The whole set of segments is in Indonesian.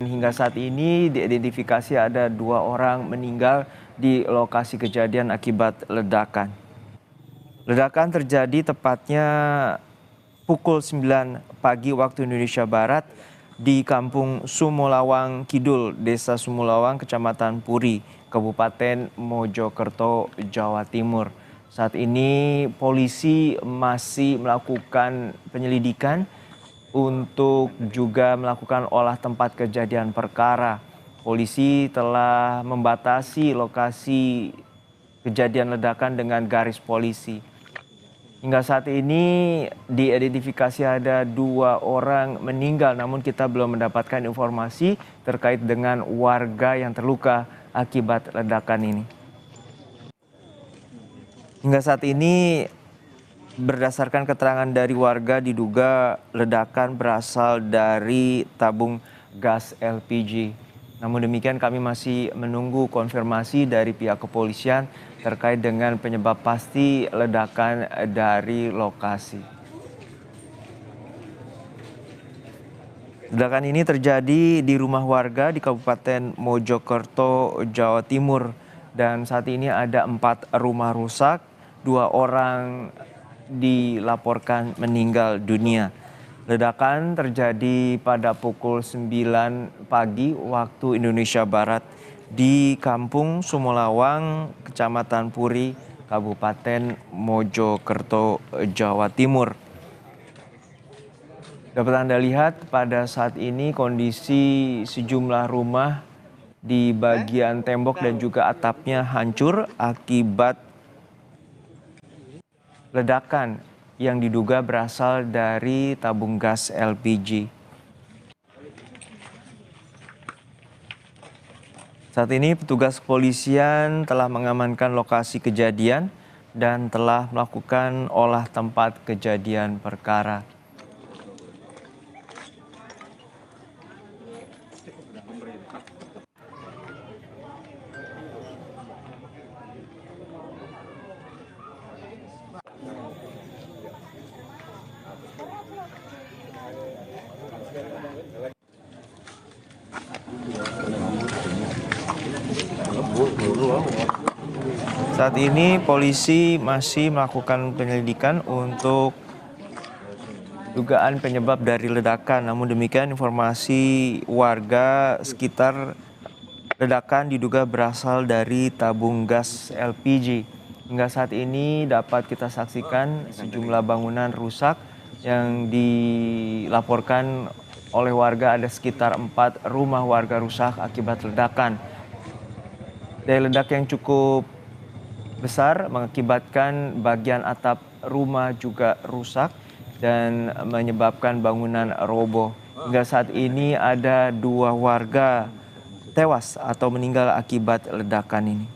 Hingga saat ini diidentifikasi ada 2 orang meninggal di lokasi kejadian akibat ledakan. Ledakan terjadi tepatnya pukul 9 pagi waktu Indonesia Barat di Kampung Sumulawang Kidul, Desa Sumulawang, Kecamatan Puri, Kabupaten Mojokerto, Jawa Timur. Saat ini polisi masih melakukan penyelidikan untuk juga melakukan olah tempat kejadian perkara. Polisi telah membatasi lokasi kejadian ledakan dengan garis polisi. Hingga saat ini diidentifikasi ada 2 orang meninggal, namun kita belum mendapatkan informasi terkait dengan warga yang terluka akibat ledakan ini. Hingga saat ini berdasarkan keterangan dari warga diduga ledakan berasal dari tabung gas LPG. Namun demikian kami masih menunggu konfirmasi dari pihak kepolisian terkait dengan penyebab pasti ledakan dari lokasi. Ledakan ini terjadi di rumah warga di Kabupaten Mojokerto, Jawa Timur. Dan saat ini ada 4 rumah rusak, 2 orang dilaporkan meninggal dunia. Ledakan terjadi pada pukul 9 pagi waktu Indonesia Barat di Kampung Sumulawang, Kecamatan Puri, Kabupaten Mojokerto, Jawa Timur. Dapat Anda lihat pada saat ini kondisi sejumlah rumah di bagian tembok dan juga atapnya hancur akibat ledakan yang diduga berasal dari tabung gas LPG. Saat ini petugas kepolisian telah mengamankan lokasi kejadian dan telah melakukan olah tempat kejadian perkara. Saat ini polisi masih melakukan penyelidikan untuk dugaan penyebab dari ledakan. Namun demikian informasi warga sekitar ledakan diduga berasal dari tabung gas LPG. Hingga saat ini dapat kita saksikan sejumlah bangunan rusak yang dilaporkan oleh warga, ada sekitar 4 rumah warga rusak akibat ledakan. Daya ledak yang cukup besar mengakibatkan bagian atap rumah juga rusak dan menyebabkan bangunan roboh. Hingga saat ini ada 2 warga tewas atau meninggal akibat ledakan ini.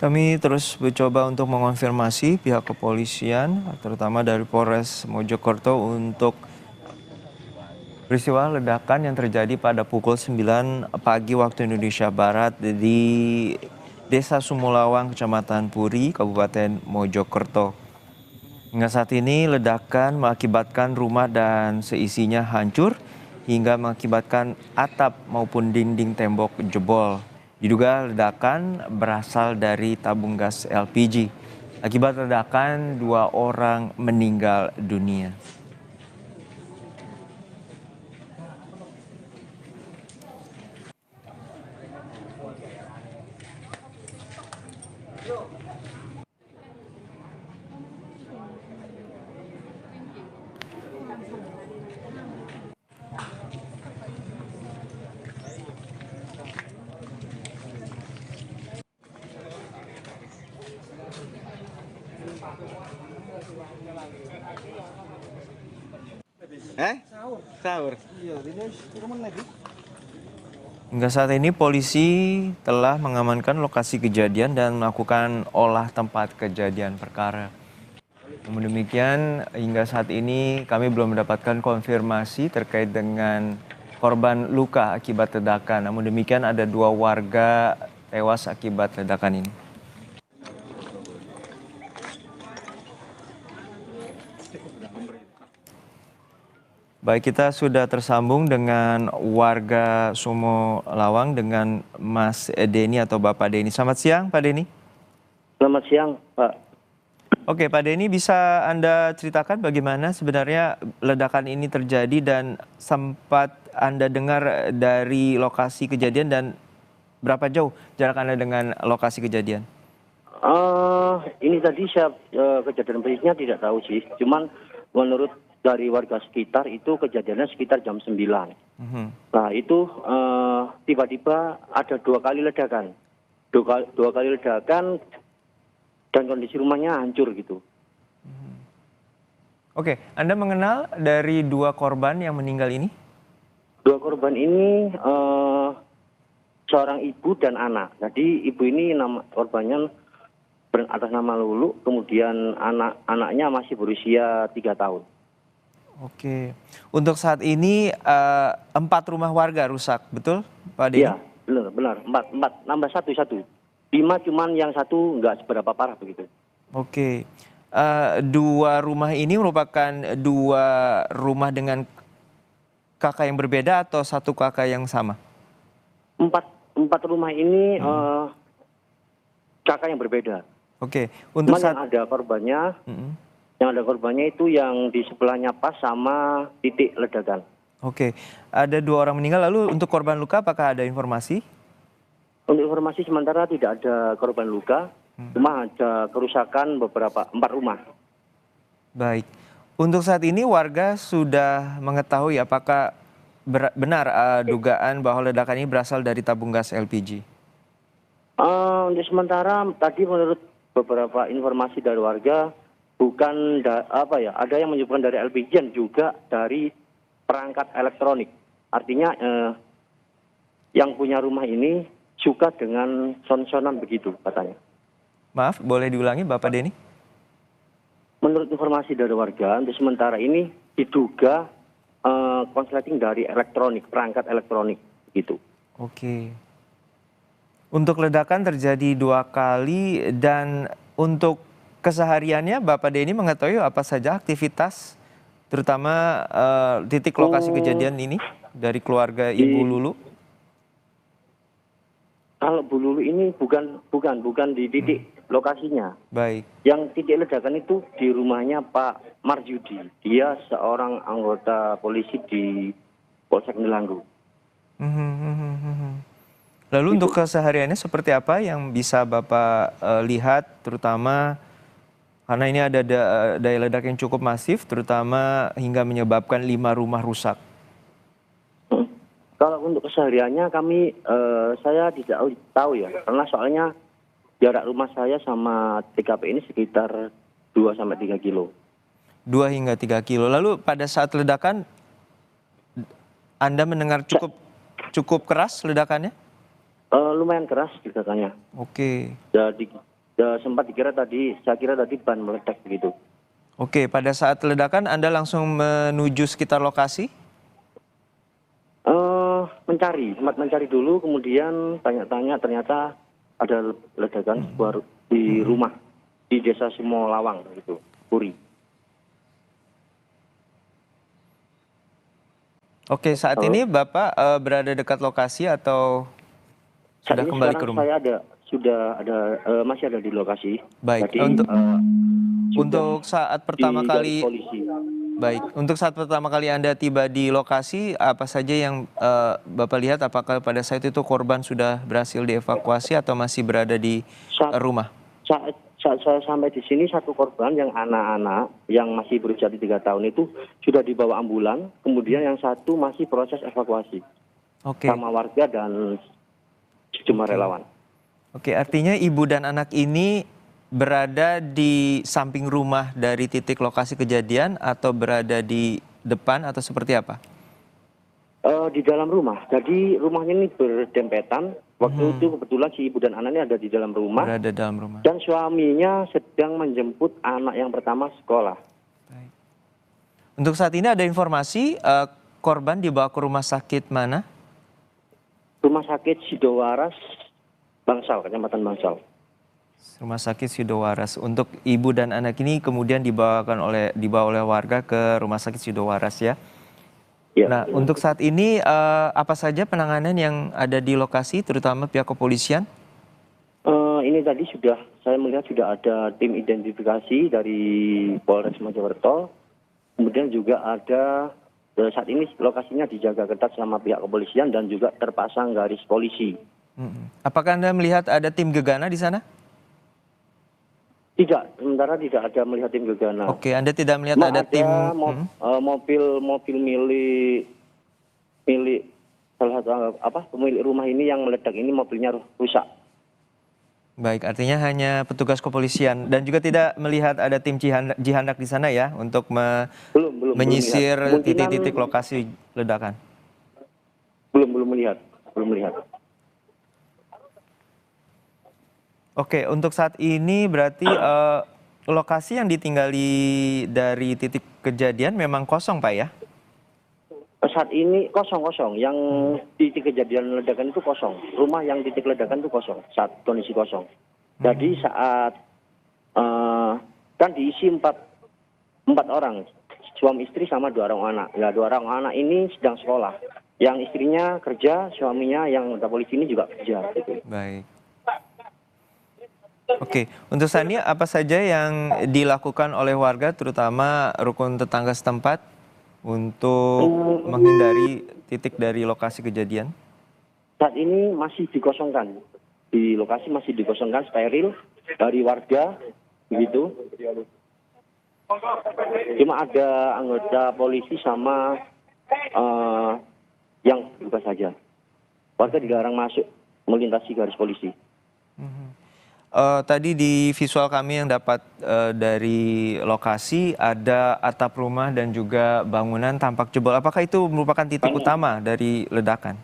Kami terus mencoba untuk mengonfirmasi pihak kepolisian, terutama dari Polres Mojokerto, untuk peristiwa ledakan yang terjadi pada pukul 9 pagi waktu Indonesia Barat di Desa Sumulawang, Kecamatan Puri, Kabupaten Mojokerto. Hingga saat ini ledakan mengakibatkan rumah dan seisinya hancur hingga mengakibatkan atap maupun dinding tembok jebol. Diduga ledakan berasal dari tabung gas LPG. Akibat ledakan 2 orang meninggal dunia. Sahur. Hingga saat ini polisi telah mengamankan lokasi kejadian dan melakukan olah tempat kejadian perkara. Namun demikian, hingga saat ini kami belum mendapatkan konfirmasi terkait dengan korban luka akibat ledakan. Namun demikian, ada 2 warga tewas akibat ledakan ini. Baik, kita sudah tersambung dengan warga Sumo Lawang dengan Mas Denny atau Bapak Denny. Selamat siang, Pak Denny. Selamat siang, Pak. Oke, Pak Denny, bisa Anda ceritakan bagaimana sebenarnya ledakan ini terjadi dan sempat Anda dengar dari lokasi kejadian dan berapa jauh jarak Anda dengan lokasi kejadian? Ini tadi saya kejadian persisnya tidak tahu sih. Cuman menurut dari warga sekitar itu kejadiannya sekitar jam 9. Nah itu tiba-tiba ada 2 kali ledakan. Dua kali ledakan dan kondisi rumahnya hancur gitu. Oke, Anda mengenal dari 2 korban yang meninggal ini? 2 korban ini seorang ibu dan anak. Jadi ibu ini nama korbannya atas nama Lulu, kemudian anaknya masih berusia 3 tahun. Oke, untuk saat ini 4 rumah warga rusak, betul Pak Denny? Iya, benar. 4, nambah satu. 5 cuman yang satu nggak seberapa parah begitu. Oke, 2 rumah ini merupakan 2 rumah dengan kakak yang berbeda atau satu kakak yang sama? 4 rumah ini kakak yang berbeda. Oke, untuk Cuman saat yang ada korbannya itu yang di sebelahnya pas sama titik ledakan. Oke, ada 2 orang meninggal. Lalu untuk korban luka apakah ada informasi? Untuk informasi sementara tidak ada korban luka, cuma ada kerusakan beberapa 4 rumah. Baik, untuk saat ini warga sudah mengetahui apakah benar dugaan bahwa ledakan ini berasal dari tabung gas LPG? Untuk sementara tadi menurut beberapa informasi dari warga bukan ada yang menyebutkan dari LPG dan juga dari perangkat elektronik. Artinya yang punya rumah ini suka dengan son-sonan begitu katanya. Maaf, boleh diulangi Bapak Denny? Menurut informasi dari warga, untuk sementara ini diduga konsleting dari elektronik, perangkat elektronik begitu. Oke. Untuk ledakan terjadi 2 kali dan untuk kesehariannya Bapak Denny mengetahui apa saja aktivitas terutama titik lokasi kejadian ini dari keluarga Ibu Lulu? Kalau Bu Lulu ini bukan di titik lokasinya. Baik. Yang titik ledakan itu di rumahnya Pak Marjudi. Dia seorang anggota polisi di Polsek Nelanggu. Lalu untuk kesehariannya seperti apa yang bisa Bapak lihat terutama karena ini ada daya ledak yang cukup masif terutama hingga menyebabkan 5 rumah rusak? Kalau untuk kesehariannya saya tidak tahu ya, karena soalnya jarak rumah saya sama TKP ini sekitar 2-3 kilo. 2 hingga 3 kilo. Lalu pada saat ledakan Anda mendengar cukup keras ledakannya? Lumayan keras ledakannya. Oke. Jadi sempat saya kira tadi ban meledak begitu. Oke, pada saat ledakan Anda langsung menuju sekitar lokasi? Sempat mencari dulu, kemudian tanya-tanya ternyata ada ledakan di rumah di desa Sumo Lawang gitu, Puri. Oke, saat ini Bapak berada dekat lokasi atau sudah kembali ke rumah? Masih ada di lokasi. Baik. Jadi, untuk saat pertama kali polisi. Baik, untuk saat pertama kali Anda tiba di lokasi, apa saja yang Bapak lihat? Apakah pada saat itu korban sudah berhasil dievakuasi atau masih berada di rumah? Saat saya sampai di sini, 1 korban yang anak-anak yang masih berusia 3 tahun itu sudah dibawa ambulan, kemudian yang 1 masih proses evakuasi sama warga dan sejumlah relawan. Oke, artinya ibu dan anak ini berada di samping rumah dari titik lokasi kejadian atau berada di depan atau seperti apa? Di dalam rumah. Jadi rumahnya ini berdempetan Waktu itu kebetulan si ibu dan anaknya ada di dalam rumah Berada dalam rumah. dan suaminya sedang menjemput anak yang pertama sekolah. Baik. Untuk saat ini ada informasi korban dibawa ke rumah sakit mana? Rumah sakit Sidowaras, Bangsal, Kecamatan Bangsal. Rumah sakit Sidowaras. Untuk ibu dan anak ini kemudian dibawa oleh warga ke rumah sakit Sidowaras ya. Ya. Nah, untuk saat ini apa saja penanganan yang ada di lokasi, terutama pihak kepolisian? Ini tadi saya melihat sudah ada tim identifikasi dari Polres Mojokerto. Kemudian juga ada saat ini lokasinya dijaga ketat sama pihak kepolisian dan juga terpasang garis polisi. Apakah Anda melihat ada tim gegana di sana? Tidak, sementara tidak ada melihat tim gegana. Oke, Anda tidak melihat Cuma ada tim. mobil milik salah satu pemilik rumah ini yang meledak ini mobilnya rusak. Baik, artinya hanya petugas kepolisian dan juga tidak melihat ada tim jihandak di sana ya untuk Belum menyisir melihat. titik-titik lokasi ledakan. Belum melihat. Oke, untuk saat ini berarti lokasi yang ditinggali dari titik kejadian memang kosong, Pak ya? Saat ini kosong. Yang titik kejadian ledakan itu kosong. Rumah yang titik ledakan itu kosong. Saat kondisi kosong. Jadi saat kan diisi empat orang, suami istri sama 2 orang anak. Ya 2 orang anak ini sedang sekolah. Yang istrinya kerja, suaminya yang udah polisi ini juga kerja. Gitu. Baik. Oke, untuk saat ini apa saja yang dilakukan oleh warga, terutama rukun tetangga setempat, untuk menghindari titik dari lokasi kejadian? Saat ini masih dikosongkan. Di lokasi masih dikosongkan, steril dari warga, begitu. Cuma ada anggota polisi sama yang buka saja. Warga dilarang masuk melintasi garis polisi. Tadi di visual kami yang dapat dari lokasi ada atap rumah dan juga bangunan tampak jebol. Apakah itu merupakan titik utama dari ledakan?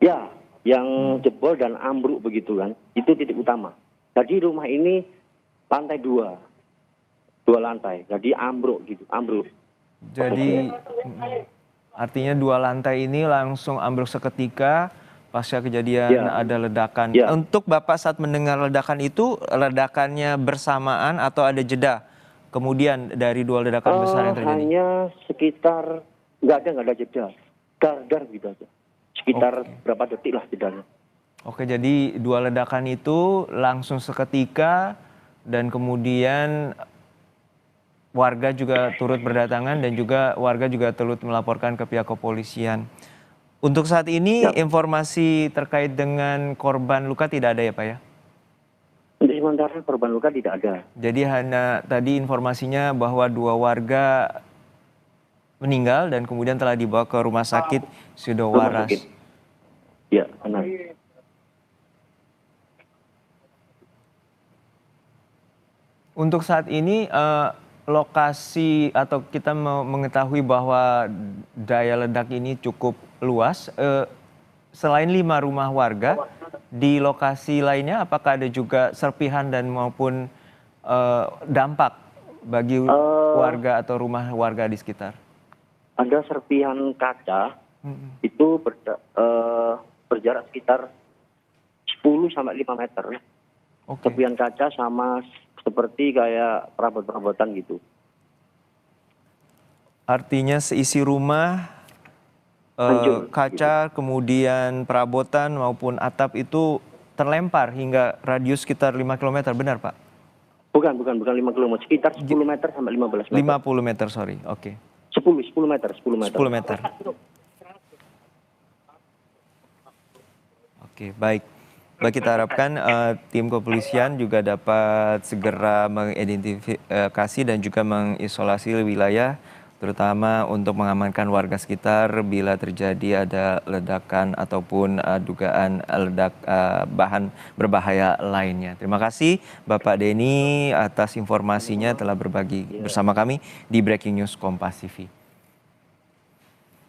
Ya, yang jebol dan ambruk begitu kan, itu titik utama. Jadi rumah ini lantai 2 lantai, jadi ambruk. Jadi artinya 2 lantai ini langsung ambruk seketika pasca kejadian ada ledakan. Ya. Untuk Bapak saat mendengar ledakan itu, ledakannya bersamaan atau ada jeda kemudian dari 2 ledakan besar yang terjadi? Hanya sekitar, nggak ada jeda. Dar gitu aja. Sekitar berapa detik lah jedanya. Oke, jadi 2 ledakan itu langsung seketika dan kemudian warga juga turut berdatangan dan juga warga juga turut melaporkan ke pihak kepolisian. Untuk saat ini informasi terkait dengan korban luka tidak ada ya Pak ya? Untuk sementara korban luka tidak ada. Jadi hanya tadi informasinya bahwa 2 warga meninggal dan kemudian telah dibawa ke rumah sakit Sidowaras. Ya, benar. Untuk saat ini lokasi atau kita mengetahui bahwa daya ledak ini cukup luas. Selain 5 rumah warga, di lokasi lainnya apakah ada juga serpihan dan maupun dampak bagi warga atau rumah warga di sekitar? Ada serpihan kaca itu berjarak sekitar 10 sampai 5 meter. Serpihan kaca sama seperti kayak perabot-perabotan gitu. Artinya seisi rumah kaca, kemudian perabotan maupun atap itu terlempar hingga radius sekitar 5 km, benar Pak? Bukan 5 km, sekitar 10 meter sampai 15 meter. 50 meter, sorry, oke. 10 meter. 10 meter. Oke, baik. Baik, kita harapkan tim kepolisian juga dapat segera mengidentifikasi dan juga mengisolasi wilayah, terutama untuk mengamankan warga sekitar bila terjadi ada ledakan ataupun dugaan bahan berbahaya lainnya. Terima kasih Bapak Denny atas informasinya telah berbagi bersama kami di Breaking News Kompas TV.